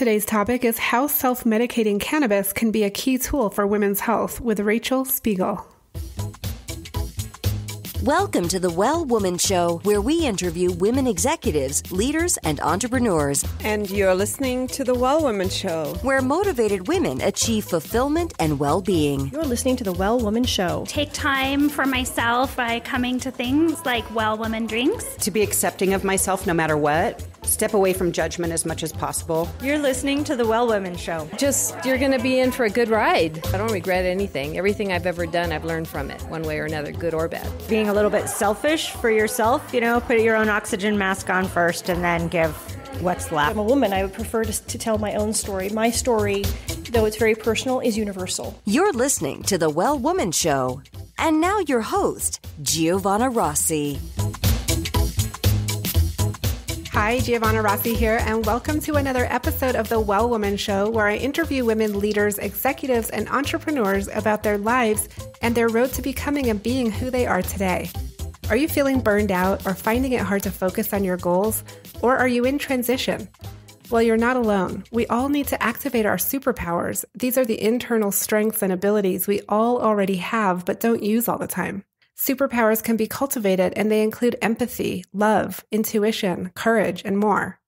Today's topic is how self-medicating cannabis can be a key tool for women's health with Rachael Speegle. Welcome to the Well Woman Show, where we interview women executives, leaders, and entrepreneurs. And you're listening to the Well Woman Show, where motivated women achieve fulfillment and well-being. You're listening to the Well Woman Show. Take time for myself by coming to things like Well Woman Drinks. To be accepting of myself no matter what. Step away from judgment as much as possible. You're listening to the Well Woman Show. You're going to be in for a good ride. I don't regret anything. Everything I've ever done, I've learned from it, one way or another, good or bad. Being a little bit selfish for yourself, put your own oxygen mask on first and then give what's left. I'm a woman. I would prefer to tell my own story. My story, though it's very personal, is universal. You're listening to the Well Woman Show. And now your host, Giovanna Rossi. Hi, Giovanna Rossi here, and welcome to another episode of the Well Woman Show, where I interview women leaders, executives, and entrepreneurs about their lives and their road to becoming and being who they are today. Are you feeling burned out or finding it hard to focus on your goals? Or are you in transition? Well, you're not alone. We all need to activate our superpowers. These are the internal strengths and abilities we all already have but don't use all the time. Superpowers can be cultivated, and they include empathy, love, intuition, courage, and more.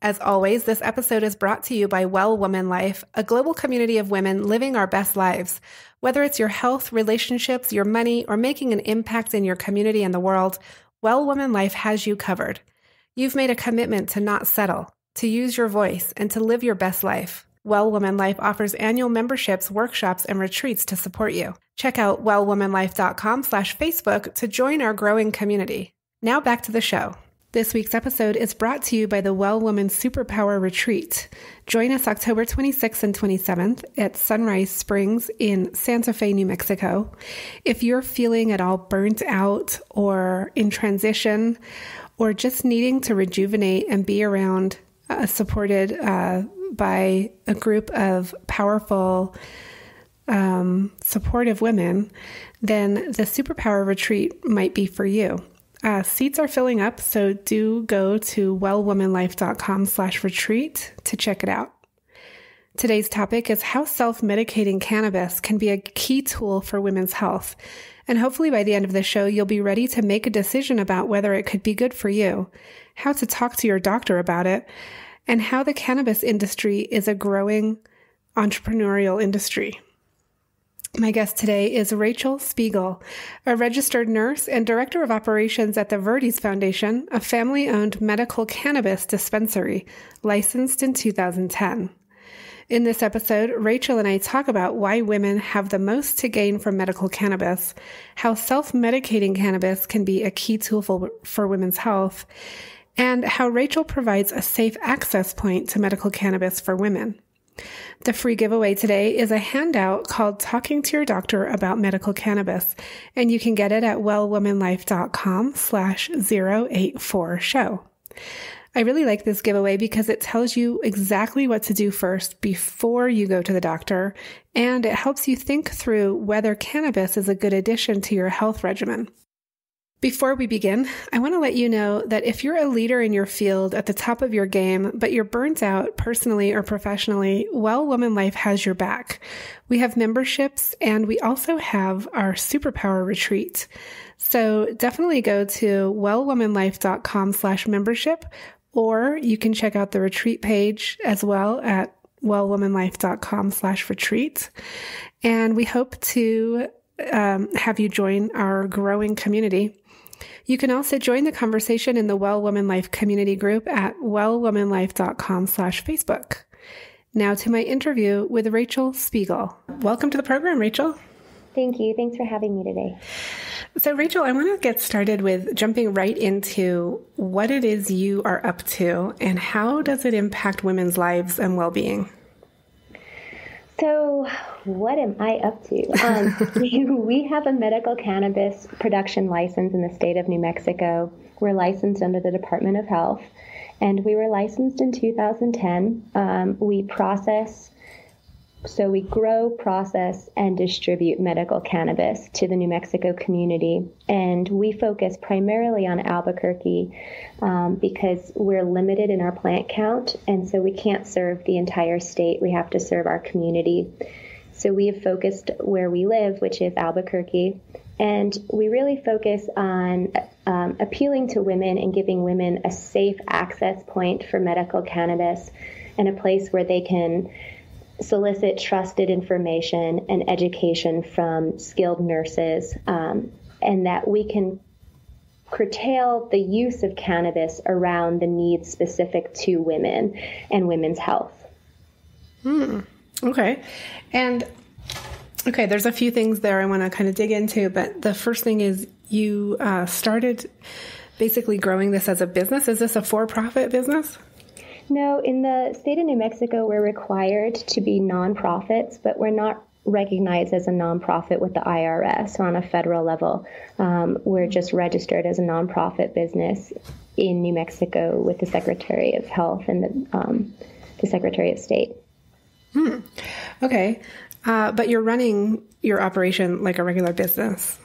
As always, this episode is brought to you by Well Woman Life, a global community of women living our best lives. Whether it's your health, relationships, your money, or making an impact in your community and the world, Well Woman Life has you covered. You've made a commitment to not settle, to use your voice, and to live your best life. Well Woman Life offers annual memberships, workshops, and retreats to support you. Check out wellwomanlife.com/Facebook to join our growing community. Now back to the show. This week's episode is brought to you by the Well Woman Superpower Retreat. Join us October 26th and 27th at Sunrise Springs in Santa Fe, New Mexico. If you're feeling at all burnt out or in transition or just needing to rejuvenate and be around supported by a group of powerful, supportive women, then the Superpower Retreat might be for you. Seats are filling up, so do go to wellwomanlife.com/retreat to check it out. Today's topic is how self-medicating cannabis can be a key tool for women's health. And hopefully by the end of the show, you'll be ready to make a decision about whether it could be good for you, how to talk to your doctor about it, and how the cannabis industry is a growing entrepreneurial industry. My guest today is Rachael Speegle, a registered nurse and director of operations at the Verdes Foundation, a family-owned medical cannabis dispensary licensed in 2010. In this episode, Rachael and I talk about why women have the most to gain from medical cannabis, how self-medicating cannabis can be a key tool for women's health, and how Rachael provides a safe access point to medical cannabis for women. The free giveaway today is a handout called Talking to Your Doctor About Medical Cannabis, and you can get it at wellwomanlife.com/084show. I really like this giveaway because it tells you exactly what to do first before you go to the doctor, and it helps you think through whether cannabis is a good addition to your health regimen. Before we begin, I want to let you know that if you're a leader in your field at the top of your game, but you're burnt out personally or professionally, Well Woman Life has your back. We have memberships, and we also have our Superpower Retreat. So definitely go to wellwomanlife.com/membership, or you can check out the retreat page as well at wellwomanlife.com/retreat. And we hope to have you join our growing community. You can also join the conversation in the Well Woman Life community group at wellwomanlife.com/Facebook. Now to my interview with Rachael Speegle. Welcome to the program, Rachael. Thank you. Thanks for having me today. So, Rachael, I want to get started with jumping right into what it is you are up to and how does it impact women's lives and well-being? So what am I up to? We have a medical cannabis production license in the state of New Mexico. We're licensed under the Department of Health, and we were licensed in 2010. We process So we grow, process, and distribute medical cannabis to the New Mexico community. And we focus primarily on Albuquerque because we're limited in our plant count. And so we can't serve the entire state. We have to serve our community. So we have focused where we live, which is Albuquerque. And we really focus on appealing to women and giving women a safe access point for medical cannabis and a place where they can solicit trusted information and education from skilled nurses, and that we can curtail the use of cannabis around the needs specific to women and women's health. Okay. And okay, there's a few things there I want to kind of dig into, but the first thing is you started basically growing this as a business. Is this a for-profit business? No, in the state of New Mexico, we're required to be nonprofits, but we're not recognized as a nonprofit with the IRS or on a federal level. We're just registered as a nonprofit business in New Mexico with the Secretary of Health and the Secretary of State. Okay. But you're running your operation like a regular business.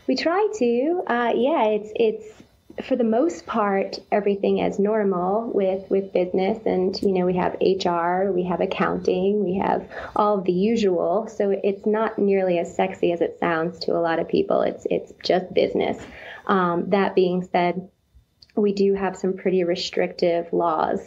We try to. It's for the most part, everything as normal with business. And, we have HR, we have accounting, we have all of the usual. So it's not nearly as sexy as it sounds to a lot of people. It's just business. That being said, we do have some pretty restrictive laws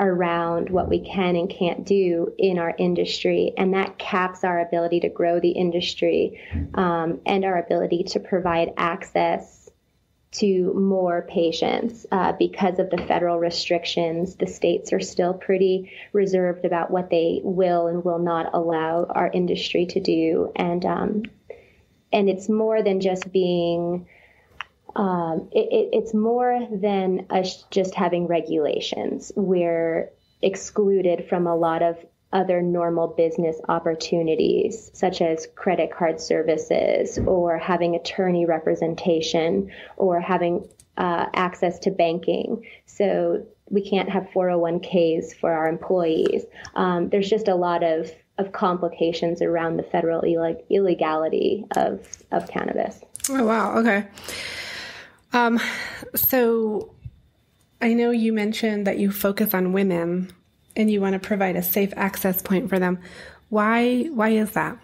around what we can and can't do in our industry. And that caps our ability to grow the industry and our ability to provide access to more patients because of the federal restrictions. The states are still pretty reserved about what they will and will not allow our industry to do. And it's more than just being, it's more than us just having regulations. We're excluded from a lot of other normal business opportunities, such as credit card services or having attorney representation or having access to banking. So we can't have 401ks for our employees. There's just a lot of complications around the federal illegality of cannabis. Oh, wow. Okay. So I know you mentioned that you focus on women and you want to provide a safe access point for them. Why is that?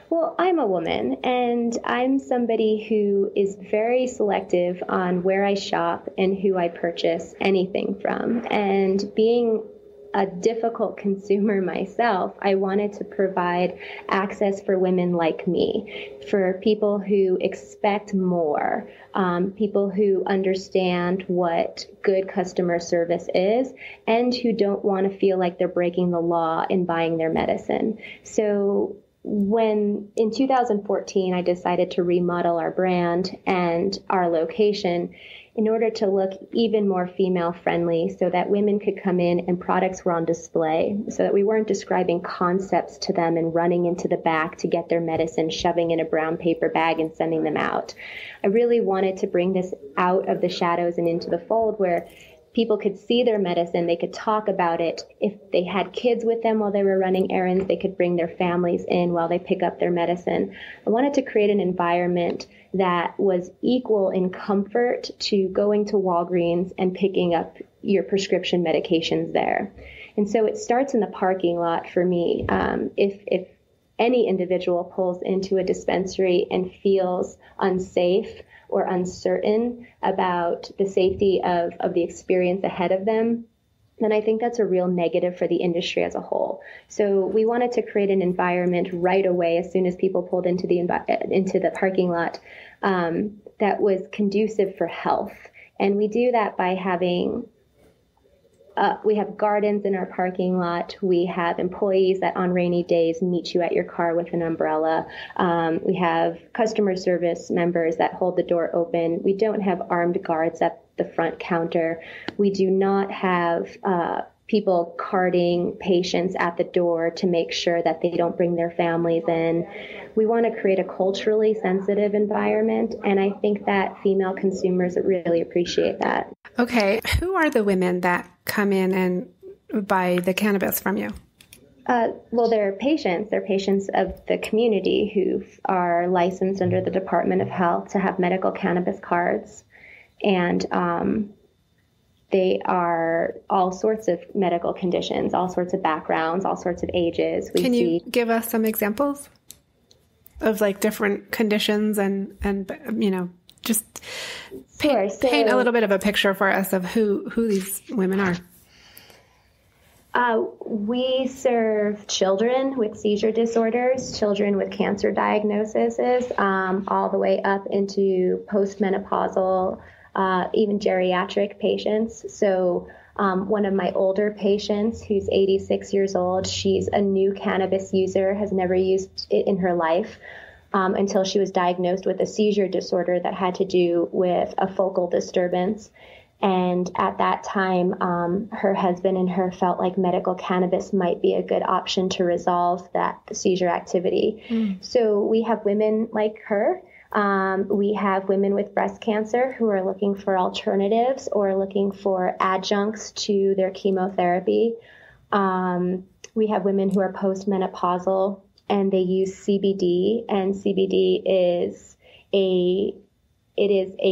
Well, I'm a woman, and I'm somebody who is very selective on where I shop and who I purchase anything from. And being a difficult consumer myself, I wanted to provide access for women like me, for people who expect more, people who understand what good customer service is, and who don't want to feel like they're breaking the law in buying their medicine. So when in 2014, I decided to remodel our brand and our location in order to look even more female friendly so that women could come in and products were on display, so that we weren't describing concepts to them and running into the back to get their medicine, shoving in a brown paper bag and sending them out. I really wanted to bring this out of the shadows and into the fold where people could see their medicine, they could talk about it. If they had kids with them while they were running errands, they could bring their families in while they pick up their medicine. I wanted to create an environment that was equal in comfort to going to Walgreens and picking up your prescription medications there. And so it starts in the parking lot for me. If any individual pulls into a dispensary and feels unsafe or uncertain about the safety of the experience ahead of them, then I think that's a real negative for the industry as a whole. So we wanted to create an environment right away as soon as people pulled into the parking lot that was conducive for health. And we do that by having we have gardens in our parking lot. We have employees that on rainy days meet you at your car with an umbrella. We have customer service members that hold the door open. We don't have armed guards at the front counter. We do not have people carting patients at the door to make sure that they don't bring their families in. We want to create a culturally sensitive environment, and I think that female consumers really appreciate that. Okay. Who are the women that come in and buy the cannabis from you? Well, they're patients. They're patients of the community who are licensed under the Department of Health to have medical cannabis cards. And they are all sorts of medical conditions, all sorts of backgrounds, all sorts of ages. Can you give us some examples of like different conditions and just paint a little bit of a picture for us of who these women are? We serve children with seizure disorders, children with cancer diagnoses, all the way up into postmenopausal, even geriatric patients. So one of my older patients who's 86 years old, she's a new cannabis user, has never used it in her life until she was diagnosed with a seizure disorder that had to do with a focal disturbance. And at that time, her husband and her felt like medical cannabis might be a good option to resolve that seizure activity. So we have women like her. We have women with breast cancer who are looking for alternatives or looking for adjuncts to their chemotherapy. We have women who are postmenopausal and they use CBD, and CBD is a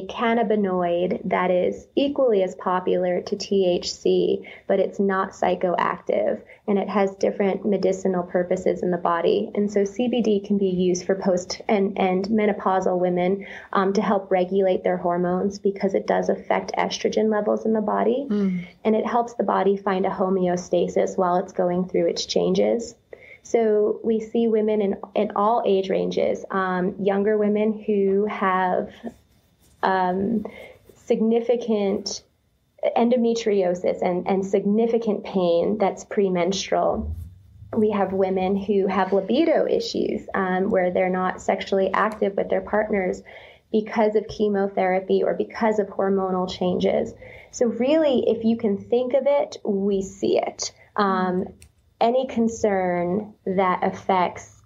cannabinoid that is equally as popular to THC, but it's not psychoactive, and it has different medicinal purposes in the body. And so CBD can be used for post and menopausal women to help regulate their hormones because it does affect estrogen levels in the body, and it helps the body find a homeostasis while it's going through its changes. So we see women in all age ranges, younger women who have significant endometriosis and significant pain that's premenstrual. We have women who have libido issues where they're not sexually active with their partners because of chemotherapy or because of hormonal changes. So really, if you can think of it, we see it. Any concern that affects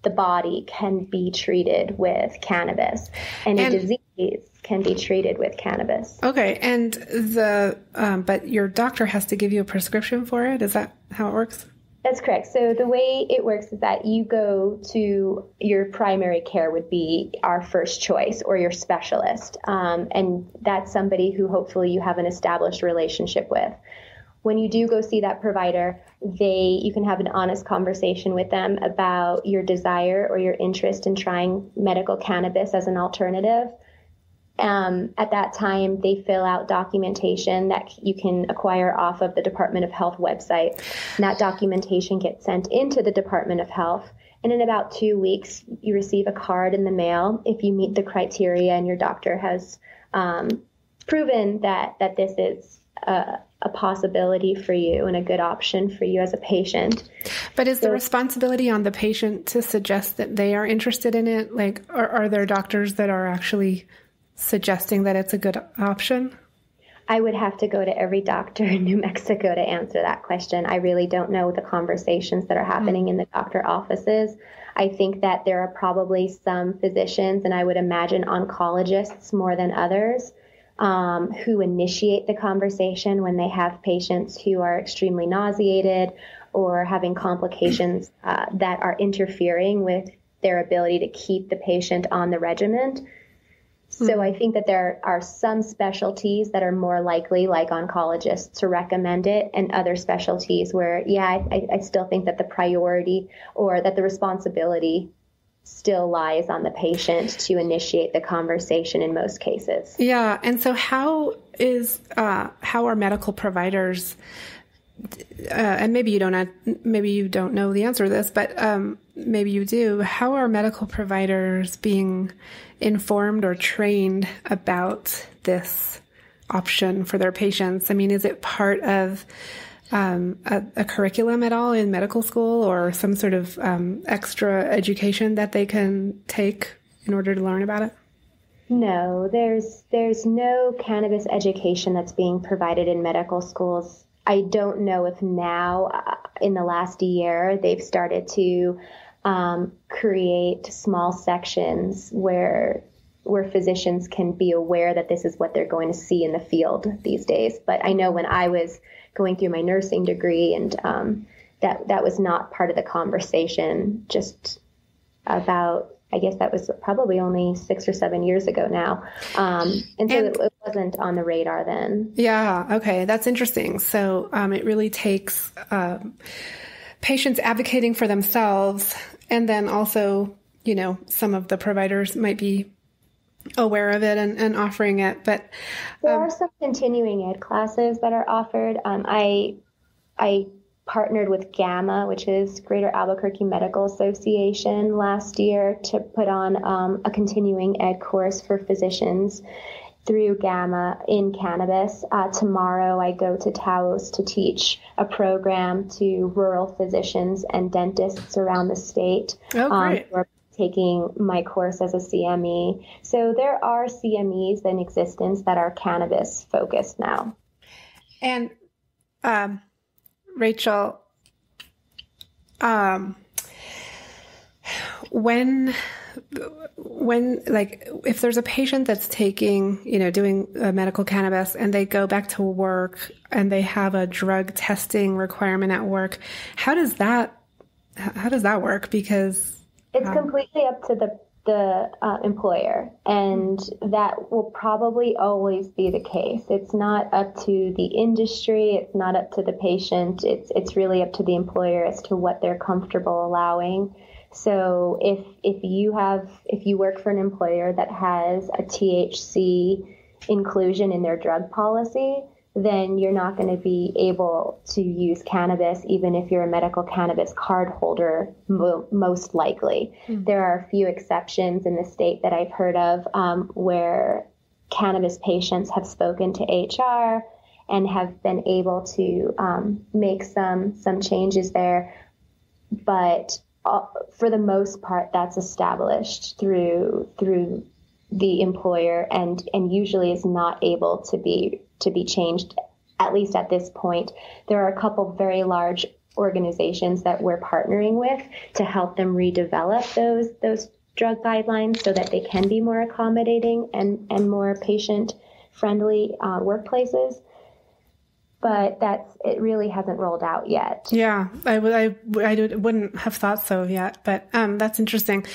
the body can be treated with cannabis, and a disease can be treated with cannabis. Okay, and but your doctor has to give you a prescription for it? Is that how it works? That's correct. So the way it works is that you go to your primary care would be our first choice or your specialist, and that's somebody who hopefully you have an established relationship with. When you do go see that provider, you can have an honest conversation with them about your desire or your interest in trying medical cannabis as an alternative. At that time, they fill out documentation that you can acquire off of the Department of Health website. And that documentation gets sent into the Department of Health. And in about 2 weeks, you receive a card in the mail if you meet the criteria and your doctor has proven that this is a possibility for you and a good option for you as a patient. But is the responsibility on the patient to suggest that they are interested in it? Like, are there doctors that are actually suggesting that it's a good option? I would have to go to every doctor in New Mexico to answer that question. I really don't know the conversations that are happening in the doctor offices. I think that there are probably some physicians, and I would imagine oncologists more than others, who initiate the conversation when they have patients who are extremely nauseated or having complications that are interfering with their ability to keep the patient on the regimen. So I think that there are some specialties that are more likely, like oncologists, to recommend it, and other specialties where, I still think that the priority or that the responsibility still lies on the patient to initiate the conversation in most cases. Yeah. And so how are medical providers, and maybe you don't know the answer to this, but maybe you do, how are medical providers being informed or trained about this option for their patients? I mean, is it part of a curriculum at all in medical school, or some sort of extra education that they can take in order to learn about it? No, there's no cannabis education that's being provided in medical schools. I don't know if now, in the last year, they've started to create small sections where physicians can be aware that this is what they're going to see in the field these days. But I know when I was going through my nursing degree and that was not part of the conversation just about, I guess that was probably only 6 or 7 years ago now. And so it wasn't on the radar then. Yeah. Okay. That's interesting. So it really takes patients advocating for themselves, and then also, some of the providers might be aware of it and offering it. But there are some continuing ed classes that are offered. I partnered with GAMA, which is Greater Albuquerque Medical Association, last year to put on a continuing ed course for physicians through GAMA in cannabis. Tomorrow I go to Taos to teach a program to rural physicians and dentists around the state. Oh, great. Who are taking my course as a CME. So there are CMEs in existence that are cannabis focused now. And Rachael, when like if there's a patient that's taking, doing medical cannabis and they go back to work and they have a drug testing requirement at work, how does that work? Because it's completely up to the employer, and that will probably always be the case. It's not up to the industry. It's not up to the patient. It's really up to the employer as to what they're comfortable allowing. So if you work for an employer that has a THC inclusion in their drug policy, then you're not going to be able to use cannabis, even if you're a medical cannabis card holder, most likely. Mm-hmm. There are a few exceptions in the state that I've heard of where cannabis patients have spoken to HR and have been able to make some changes there. But for the most part, that's established through the employer and usually is not able to be changed, at least at this point. There are a couple very large organizations that we're partnering with to help them redevelop those drug guidelines so that they can be more accommodating and more patient-friendly workplaces. But it really hasn't rolled out yet. Yeah, I wouldn't have thought so yet, but that's interesting.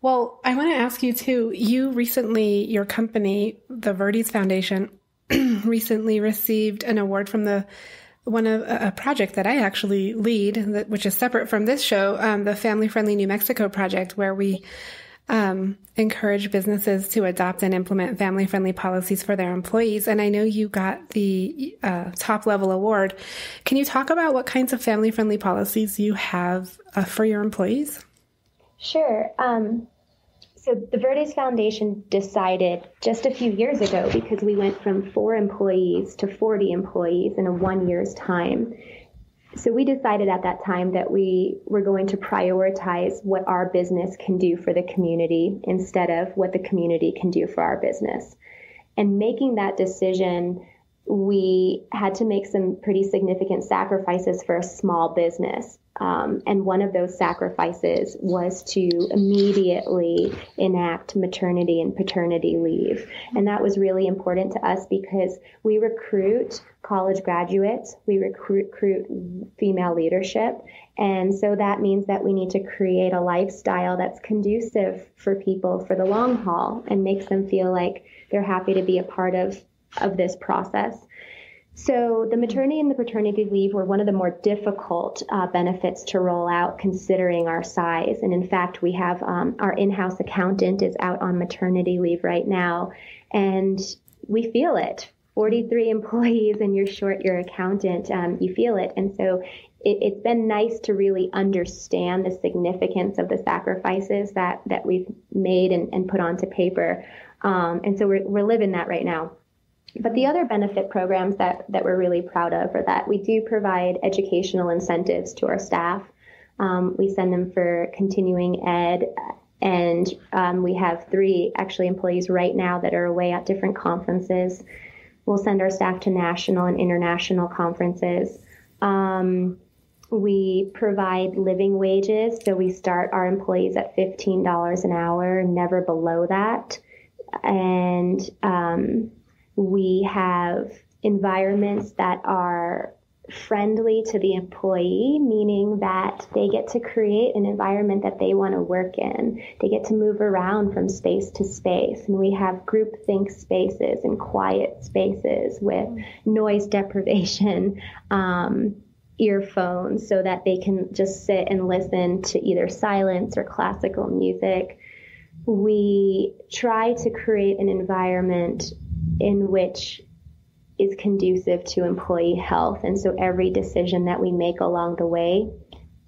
Well, I want to ask you too, your company, the Verdes Foundation, recently received an award from a project that I actually lead, which is separate from this show, the Family Friendly New Mexico project, where we encourage businesses to adopt and implement family-friendly policies for their employees. And I know you got the top-level award. Can you talk about what kinds of family-friendly policies you have for your employees? Sure. So the Verdes Foundation decided just a few years ago, because we went from 4 employees to 40 employees in a 1 year's time. So we decided at that time that we were going to prioritize what our business can do for the community instead of what the community can do for our business. And making that decision, we had to make some pretty significant sacrifices for a small business. And one of those sacrifices was to immediately enact maternity and paternity leave. And that was really important to us because we recruit college graduates, we recruit female leadership. And so that means that we need to create a lifestyle that's conducive for people for the long haul and makes them feel like they're happy to be a part of this process. So the maternity and the paternity leave were one of the more difficult benefits to roll out considering our size. And in fact, we have our in-house accountant is out on maternity leave right now, and we feel it. 43 employees and you're short your accountant, you feel it. And so it's been nice to really understand the significance of the sacrifices that we've made and put onto paper. And so we're living that right now. But the other benefit programs that we're really proud of are that we do provide educational incentives to our staff. We send them for continuing ed, and we have 3 actually employees right now that are away at different conferences. We'll send our staff to national and international conferences. We provide living wages, so we start our employees at $15 an hour, never below that. And we have environments that are friendly to the employee, meaning that they get to create an environment that they want to work in. They get to move around from space to space. And we have group think spaces and quiet spaces with noise deprivation, earphones, so that they can just sit and listen to either silence or classical music. We try to create an environment in which is conducive to employee health. And so every decision that we make along the way,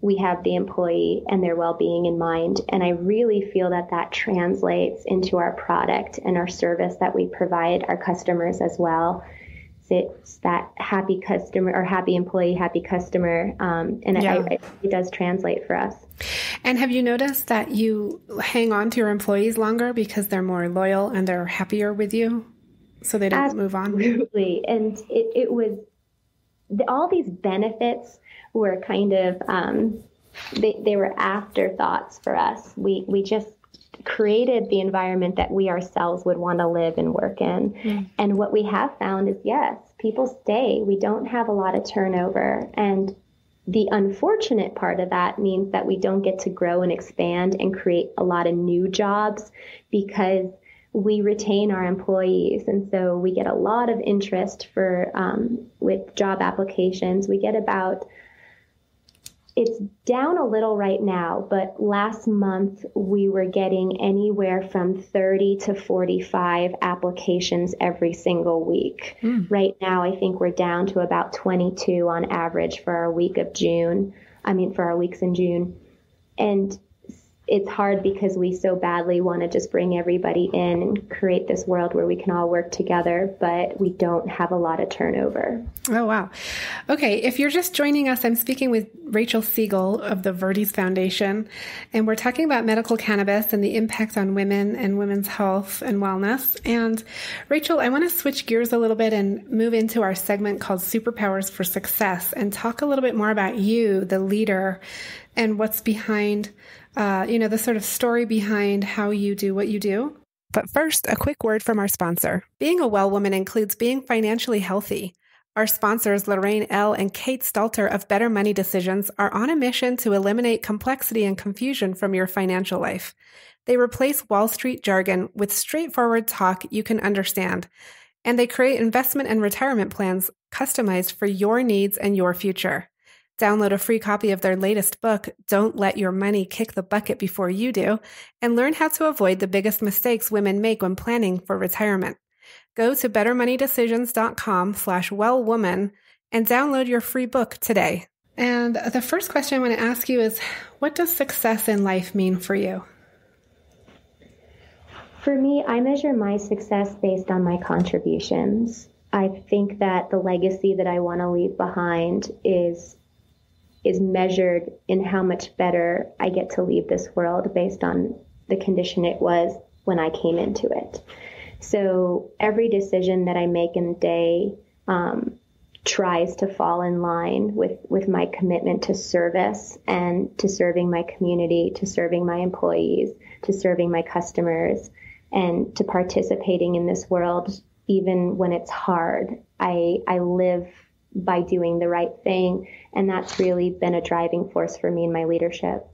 we have the employee and their well-being in mind. And I really feel that that translates into our product and our service that we provide our customers as well. It's that happy customer or happy employee, happy customer. It does translate for us. And have you noticed that you hang on to your employees longer because they're more loyal and they're happier with you? So they don't move on? Absolutely. And it was, all these benefits were kind of, they were afterthoughts for us. We just created the environment that we ourselves would want to live and work in. Mm. And what we have found is, yes, people stay. We don't have a lot of turnover. And the unfortunate part of that means that we don't get to grow and expand and create a lot of new jobs because we retain our employees. And so we get a lot of interest for with job applications. We get it's down a little right now, but last month we were getting anywhere from 30 to 45 applications every single week. Mm. Right now, I think we're down to about 22 on average for our weeks in June. And it's hard because we so badly want to just bring everybody in and create this world where we can all work together, but we don't have a lot of turnover. Oh, wow. Okay. If you're just joining us, I'm speaking with Rachael Speegle of the Verdes Foundation, and we're talking about medical cannabis and the impact on women and women's health and wellness. And Rachael, I want to switch gears a little bit and move into our segment called Superpowers for Success and talk a little bit more about you, the leader, and what's behind the sort of story behind how you do what you do. But first, a quick word from our sponsor. Being a well woman includes being financially healthy. Our sponsors, Lorraine L. and Kate Stelter of Better Money Decisions, are on a mission to eliminate complexity and confusion from your financial life. They replace Wall Street jargon with straightforward talk you can understand, and they create investment and retirement plans customized for your needs and your future. Download a free copy of their latest book, Don't Let Your Money Kick the Bucket Before You Do, and learn how to avoid the biggest mistakes women make when planning for retirement. Go to bettermoneydecisions.com/wellwoman and download your free book today. And the first question I want to ask you is, what does success in life mean for you? For me, I measure my success based on my contributions. I think that the legacy that I want to leave behind is measured in how much better I get to leave this world based on the condition it was when I came into it. So every decision that I make in the day tries to fall in line with my commitment to service and to serving my community, to serving my employees, to serving my customers, and to participating in this world even when it's hard. I live by doing the right thing. And that's really been a driving force for me in my leadership.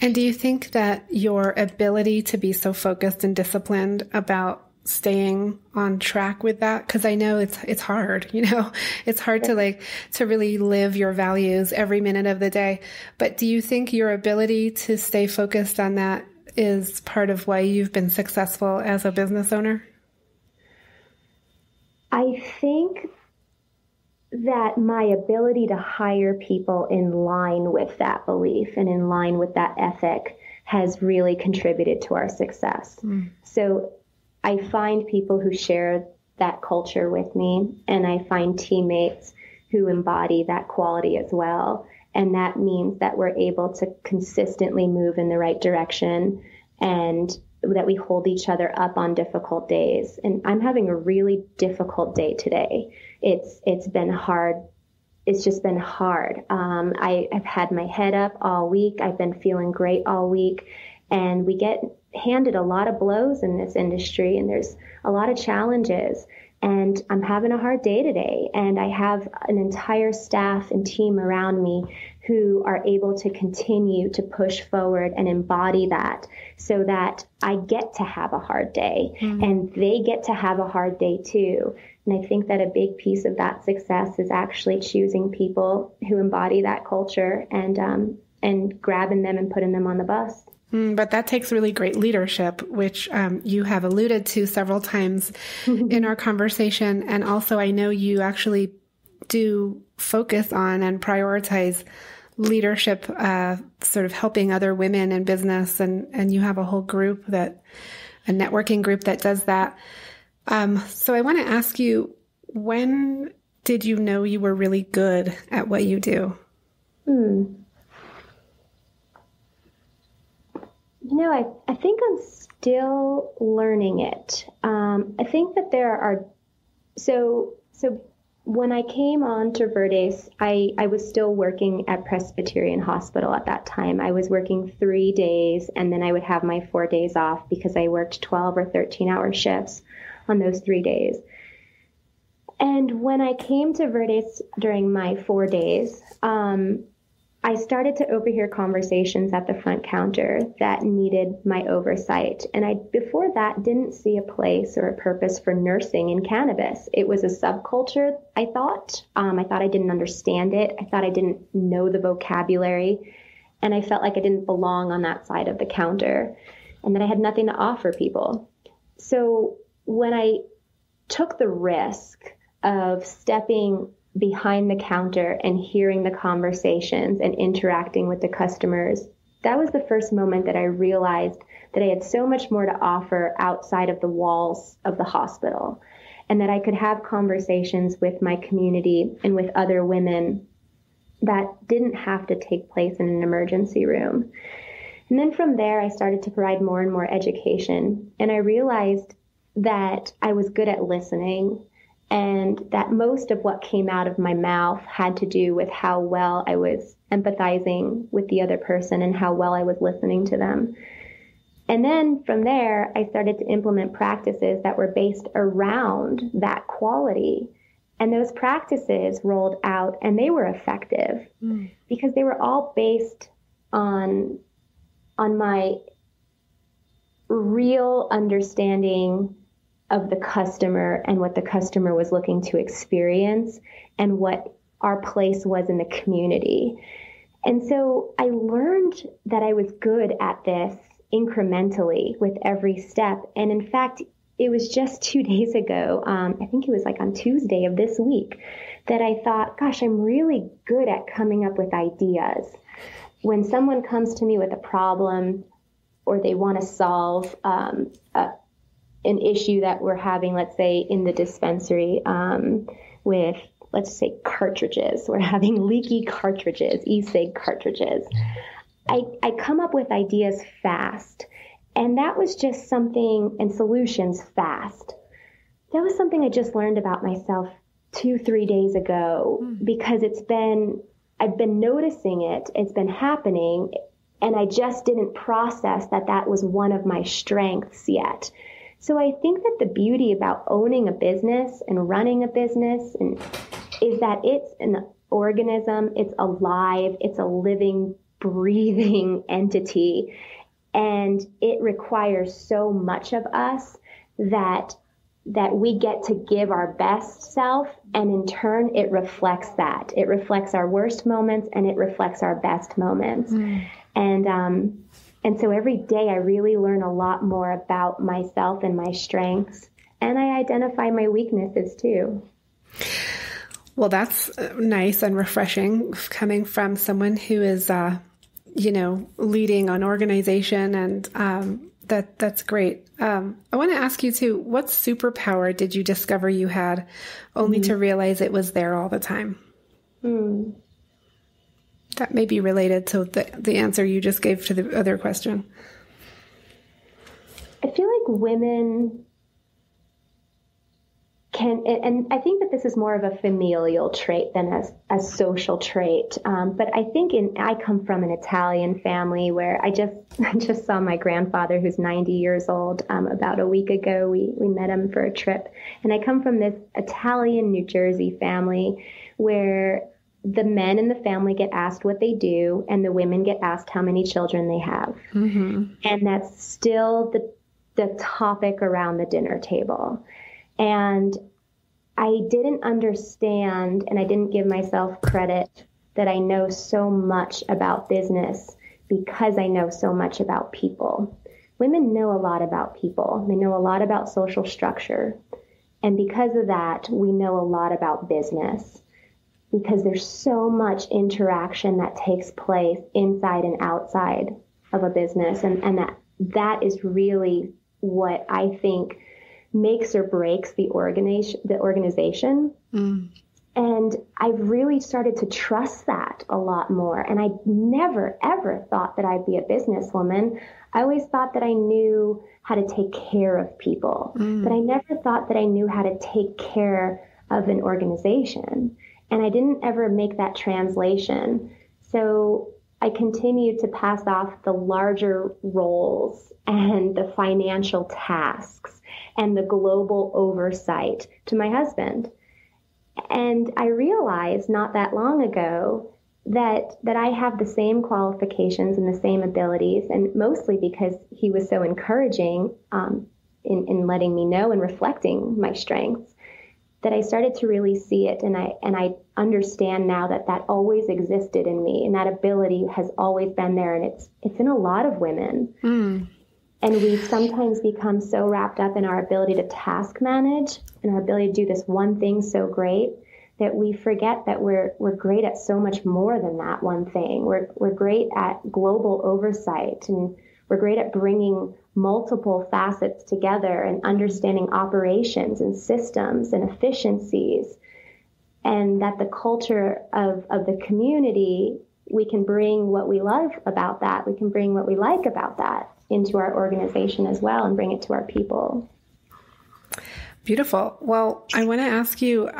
And do you think that your ability to be so focused and disciplined about staying on track with that? Because I know it's hard, it's hard to really live your values every minute of the day. But do you think your ability to stay focused on that is part of why you've been successful as a business owner? I think that my ability to hire people in line with that belief and in line with that ethic has really contributed to our success. Mm. So I find people who share that culture with me, and I find teammates who embody that quality as well. And that means that we're able to consistently move in the right direction and that we hold each other up on difficult days. And I'm having a really difficult day today. It's been hard. It's just been hard. I've had my head up all week. I've been feeling great all week. And we get handed a lot of blows in this industry, and there's a lot of challenges. and I'm having a hard day today. And I have an entire staff and team around me who are able to continue to push forward and embody that so that I get to have a hard day and they get to have a hard day too. And I think that a big piece of that success is actually choosing people who embody that culture and grabbing them and putting them on the bus. But that takes really great leadership, which you have alluded to several times in our conversation. And also, I know you actually do focus on and prioritize leadership, sort of helping other women in business. And you have a whole group a networking group that does that. So I want to ask you, when did you know you were really good at what you do? I think I'm still learning it. I think that there are, so when I came on to Verdes, I was still working at Presbyterian Hospital at that time. I was working 3 days, and then I would have my 4 days off because I worked 12 or 13-hour shifts on those 3 days. And when I came to Verdes during my 4 days, I started to overhear conversations at the front counter that needed my oversight. And I, before that, didn't see a place or a purpose for nursing in cannabis. It was a subculture, I thought. I thought I didn't understand it. I thought I didn't know the vocabulary. And I felt like I didn't belong on that side of the counter and that I had nothing to offer people. So when I took the risk of stepping behind the counter and hearing the conversations and interacting with the customers, that was the first moment that I realized that I had so much more to offer outside of the walls of the hospital, and that I could have conversations with my community and with other women that didn't have to take place in an emergency room. And then from there, I started to provide more and more education, and I realized that I was good at listening, and that most of what came out of my mouth had to do with how well I was empathizing with the other person and how well I was listening to them. And then from there, I started to implement practices that were based around that quality. And those practices rolled out, and they were effective because they were all based on my real understanding of the customer and what the customer was looking to experience and what our place was in the community. And so I learned that I was good at this incrementally with every step. And in fact, it was just 2 days ago, I think it was like on Tuesday of this week, that I thought, gosh, I'm really good at coming up with ideas. When someone comes to me with a problem or they want to solve an issue that we're having, let's say, in the dispensary with, let's say, cartridges. We're having leaky cartridges, e-cig cartridges. I come up with ideas fast. And that was just something, and solutions fast. That was something I just learned about myself 2-3 days ago because I've been noticing it. It's been happening. And I just didn't process that was one of my strengths yet. So I think that the beauty about owning a business and running a business is that it's an organism, it's alive, it's a living, breathing entity, and it requires so much of us that we get to give our best self, and in turn it reflects that. It reflects our worst moments and it reflects our best moments. And so every day I really learn a lot more about myself and my strengths, and I identify my weaknesses too. Well, that's nice and refreshing coming from someone who is, leading an organization, and that's great. I want to ask you too, what superpower did you discover you had only to realize it was there all the time? That may be related to the answer you just gave to the other question. I feel like women and I think that this is more of a familial trait than a social trait. But I think I come from an Italian family where I just saw my grandfather, who's 90 years old, about a week ago. We met him for a trip. And I come from this Italian New Jersey family where the men in the family get asked what they do and the women get asked how many children they have. Mm-hmm. And that's still the topic around the dinner table. And I didn't understand, and I didn't give myself credit that I know so much about business because I know so much about people. Women know a lot about people. They know a lot about social structure. And because of that, we know a lot about business because there's so much interaction that takes place inside and outside of a business. And that is really what I think makes or breaks the organization. Mm. And I've really started to trust that a lot more. And I never, ever thought that I'd be a businesswoman. I always thought that I knew how to take care of people, but I never thought that I knew how to take care of an organization. And I didn't ever make that translation. So I continued to pass off the larger roles and the financial tasks and the global oversight to my husband. And I realized not that long ago that I have the same qualifications and the same abilities, and mostly because he was so encouraging in letting me know and reflecting my strengths, that I started to really see it. And I understand now that always existed in me, and that ability has always been there, and it's in a lot of women. Mm. And we sometimes become so wrapped up in our ability to task manage and our ability to do this one thing so great that we forget that we're great at so much more than that one thing. We're great at global oversight, and we're great at bringing multiple facets together and understanding operations and systems and efficiencies. And that the culture of the community, we can bring what we love about that. We can bring what we like about that into our organization as well and bring it to our people. Beautiful. Well, I want to ask you,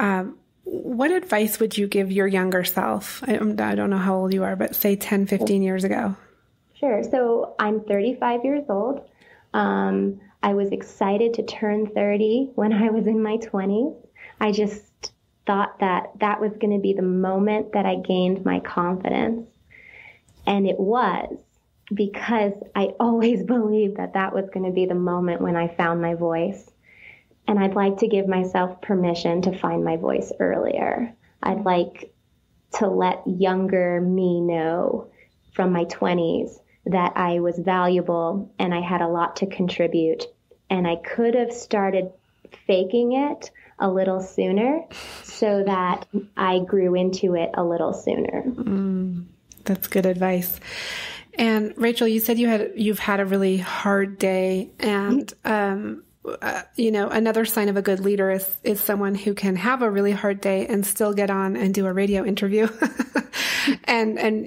what advice would you give your younger self? I don't know how old you are, but say 10, 15 years ago. Sure. So I'm 35 years old. I was excited to turn 30 when I was in my 20s. I just thought that was going to be the moment that I gained my confidence. And it was, because I always believed that was going to be the moment when I found my voice. And I'd like to give myself permission to find my voice earlier. I'd like to let younger me know from my 20s that I was valuable and I had a lot to contribute. And I could have started faking it a little sooner so that I grew into it a little sooner. That's good advice. And Rachel, you said you've had a really hard day, and another sign of a good leader is someone who can have a really hard day and still get on and do a radio interview, and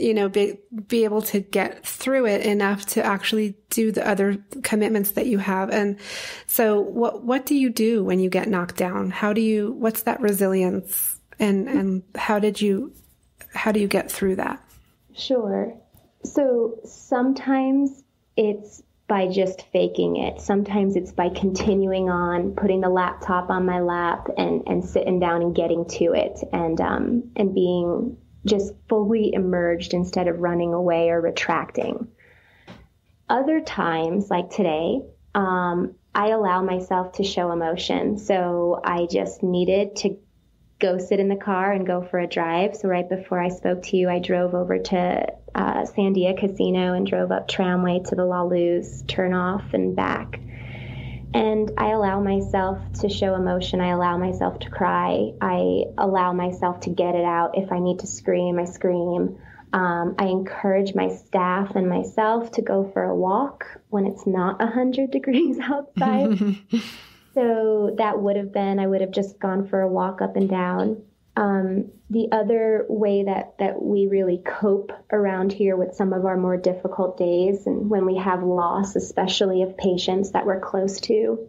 be able to get through it enough to actually do the other commitments that you have. And so, what do you do when you get knocked down? What's that resilience, and how do you get through that? Sure. So sometimes it's by just faking it. Sometimes it's by continuing on, putting the laptop on my lap and sitting down and getting to it, and being just fully immersed instead of running away or retracting. Other times, like today, I allow myself to show emotion. So I just needed to go sit in the car and go for a drive. So right before I spoke to you, I drove over to Sandia Casino and drove up Tramway to the La Luz, turn off and back. And I allow myself to show emotion. I allow myself to cry. I allow myself to get it out. If I need to scream, I scream. I encourage my staff and myself to go for a walk when it's not 100 degrees outside. So that would have been, I would have just gone for a walk up and down. The other way that we really cope around here with some of our more difficult days, and when we have loss, especially of patients that we're close to,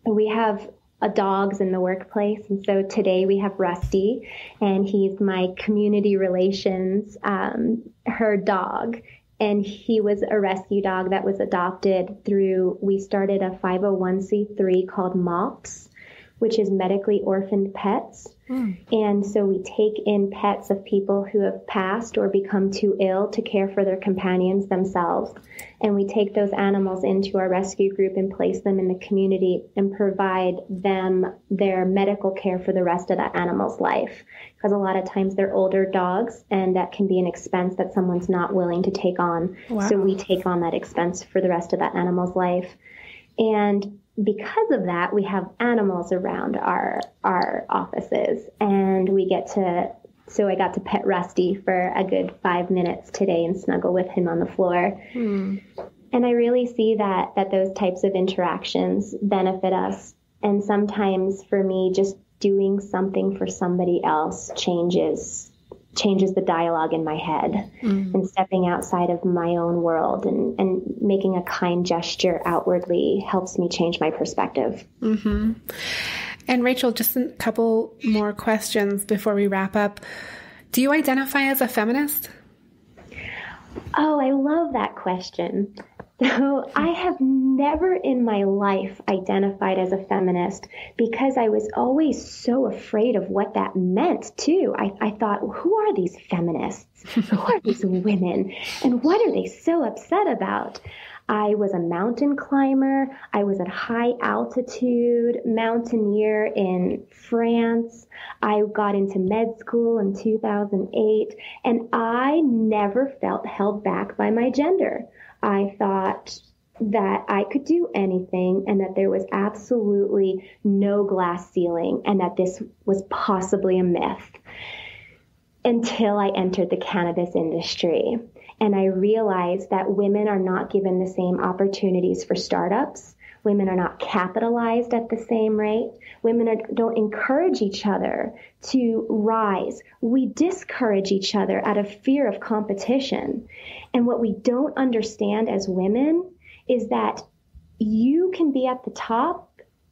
we have dogs in the workplace. And so today we have Rusty, and he's my community relations, her dog. And he was a rescue dog that was adopted we started a 501c3 called MOPS, which is Medically Orphaned Pets. And so we take in pets of people who have passed or become too ill to care for their companions themselves. And we take those animals into our rescue group and place them in the community and provide them their medical care for the rest of that animal's life. Because a lot of times they're older dogs, and that can be an expense that someone's not willing to take on. Wow. So we take on that expense for the rest of that animal's life. And because of that, we have animals around our offices, and so I got to pet Rusty for a good 5 minutes today and snuggle with him on the floor. And I really see that those types of interactions benefit us. And sometimes for me, just doing something for somebody else changes the dialogue in my head, and stepping outside of my own world and making a kind gesture outwardly helps me change my perspective. And Rachel, just a couple more questions before we wrap up. Do you identify as a feminist? Oh, I love that question. So I have never in my life identified as a feminist because I was always so afraid of what that meant, too. I thought, who are these feminists? Who are these women? And what are they so upset about? I was a mountain climber. I was a high altitude mountaineer in France. I got into med school in 2008, and I never felt held back by my gender. I thought that I could do anything and that there was absolutely no glass ceiling and that this was possibly a myth until I entered the cannabis industry. And I realized that women are not given the same opportunities for startups. Women are not capitalized at the same rate. Women don't encourage each other to rise. We discourage each other out of fear of competition. And what we don't understand as women is that you can be at the top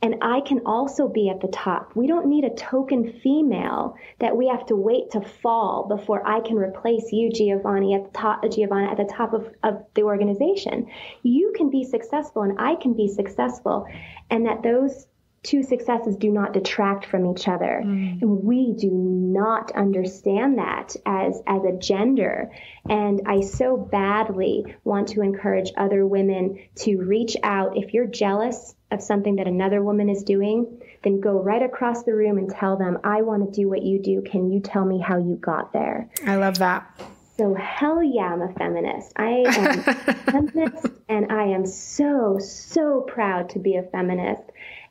and I can also be at the top. We don't need a token female that we have to wait to fall before I can replace you, Giovanna, at the top of the organization. You can be successful and I can be successful, and that those two successes do not detract from each other. And we do not understand that as a gender. And I so badly want to encourage other women to reach out. If you're jealous of something that another woman is doing, then go right across the room and tell them, I want to do what you do. Can you tell me how you got there? I love that. So hell yeah, I'm a feminist. I am a feminist, and I am so, so proud to be a feminist.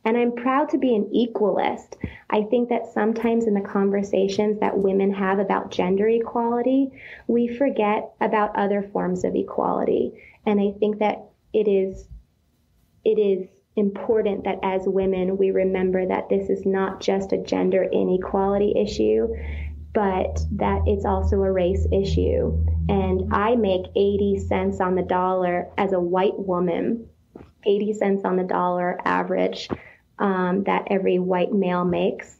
And I'm proud to be an equalist. I think that sometimes in the conversations that women have about gender equality, we forget about other forms of equality. And I think that it is important that as women, we remember that this is not just a gender inequality issue, but that it's also a race issue. And I make 80 cents on the dollar as a white woman, 80 cents on the dollar average that every white male makes.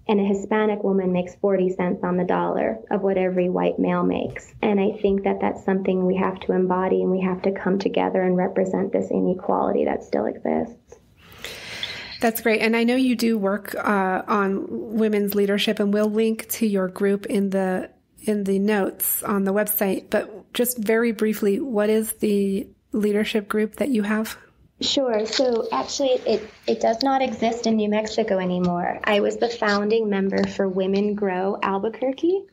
And a Hispanic woman makes 40 cents on the dollar of what every white male makes. And I think that that's something we have to embody, and we have to come together and represent this inequality that still exists. That's great. And I know you do work on women's leadership, and we'll link to your group in the notes on the website. But just very briefly, what is the leadership group that you have? Sure. So actually, it does not exist in New Mexico anymore. I was the founding member for Women Grow Albuquerque,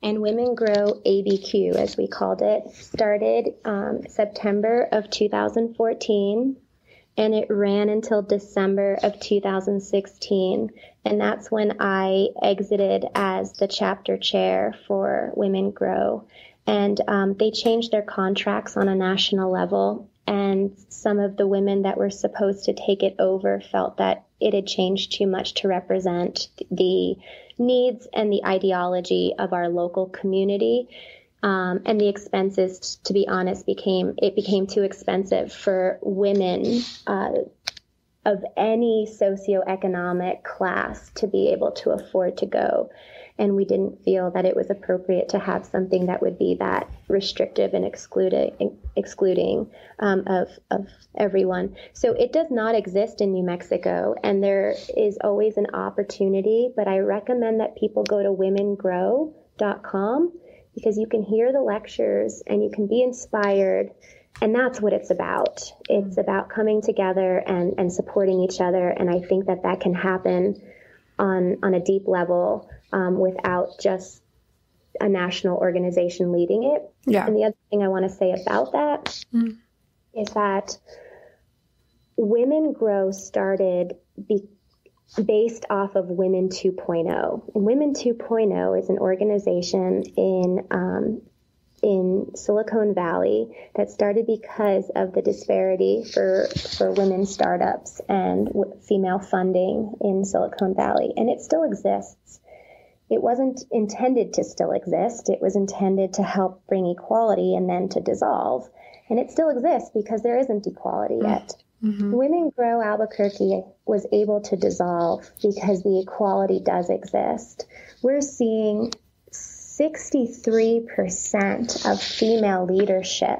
and Women Grow ABQ, as we called it, started September of 2014, and it ran until December of 2016. And that's when I exited as the chapter chair for Women Grow. And they changed their contracts on a national level. And some of the women that were supposed to take it over felt that it had changed too much to represent the needs and the ideology of our local community. And the expenses, to be honest, became too expensive for women of any socioeconomic class to be able to afford to go. And we didn't feel that it was appropriate to have something that would be that restrictive and excluding of everyone. So it does not exist in New Mexico, and there is always an opportunity, but I recommend that people go to womengrow.com because you can hear the lectures and you can be inspired. And that's what it's about. It's about coming together and supporting each other. And I think that that can happen on a deep level without just a national organization leading it. Yeah. And the other thing I want to say about that is that Women Grow started based off of Women 2.0. And Women 2.0 is an organization in Silicon Valley that started because of the disparity for women startups and female funding in Silicon Valley. And it still exists. It wasn't intended to still exist. It was intended to help bring equality and then to dissolve. And it still exists because there isn't equality yet. Mm-hmm. Women Grow Albuquerque was able to dissolve because the equality does exist. We're seeing 63% of female leadership,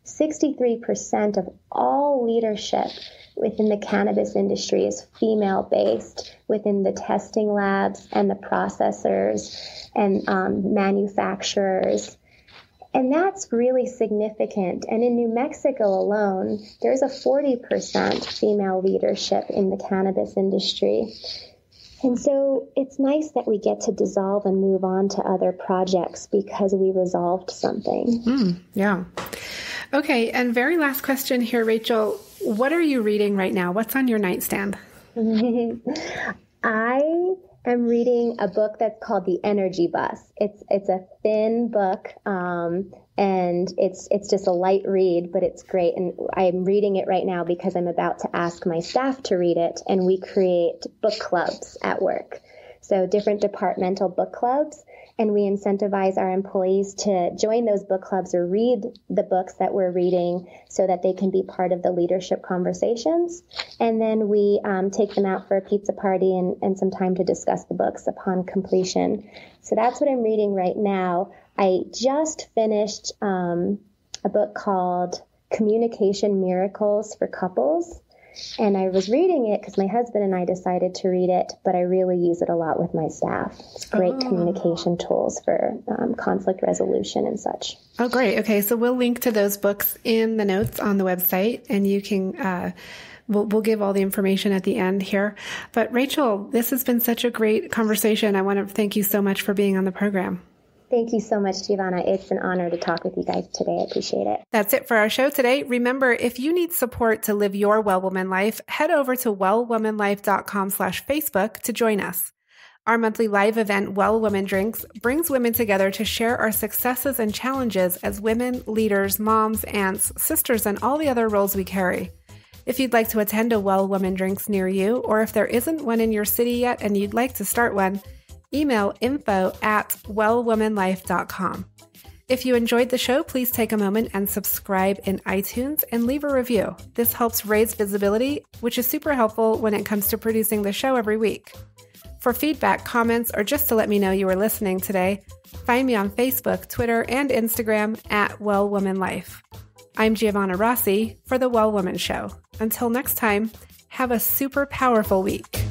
63% of all leadership within the cannabis industry is female-based within the testing labs and the processors and manufacturers. And that's really significant. And in New Mexico alone, there's a 40% female leadership in the cannabis industry. And so it's nice that we get to dissolve and move on to other projects because we resolved something. Yeah. Okay. And very last question here, Rachel. What are you reading right now? What's on your nightstand? I am reading a book that's called The Energy Bus. It's a thin book, and it's just a light read, but it's great. And I'm reading it right now because I'm about to ask my staff to read it, and we create book clubs at work. So different departmental book clubs, and we incentivize our employees to join those book clubs or read the books that we're reading so that they can be part of the leadership conversations. And then we take them out for a pizza party and some time to discuss the books upon completion. So that's what I'm reading right now. I just finished a book called Communication Miracles for Couples. And I was reading it because my husband and I decided to read it, but I really use it a lot with my staff. It's great communication tools for conflict resolution and such. Oh, great. Okay. So we'll link to those books in the notes on the website, and you can, we'll give all the information at the end here. But Rachel, this has been such a great conversation. I want to thank you so much for being on the program. Thank you so much, Giovanna. It's an honor to talk with you guys today. I appreciate it. That's it for our show today. Remember, if you need support to live your Well Woman life, head over to wellwomanlife.com/Facebook to join us. Our monthly live event, Well Woman Drinks, brings women together to share our successes and challenges as women, leaders, moms, aunts, sisters, and all the other roles we carry. If you'd like to attend a Well Woman Drinks near you, or if there isn't one in your city yet and you'd like to start one, email info@wellwomanlife.com. If you enjoyed the show, please take a moment and subscribe in iTunes and leave a review. This helps raise visibility, which is super helpful when it comes to producing the show every week. For feedback, comments, or just to let me know you were listening today, find me on Facebook, Twitter, and Instagram @WellWomanLife. I'm Giovanna Rossi for The Well Woman Show. Until next time, have a super powerful week.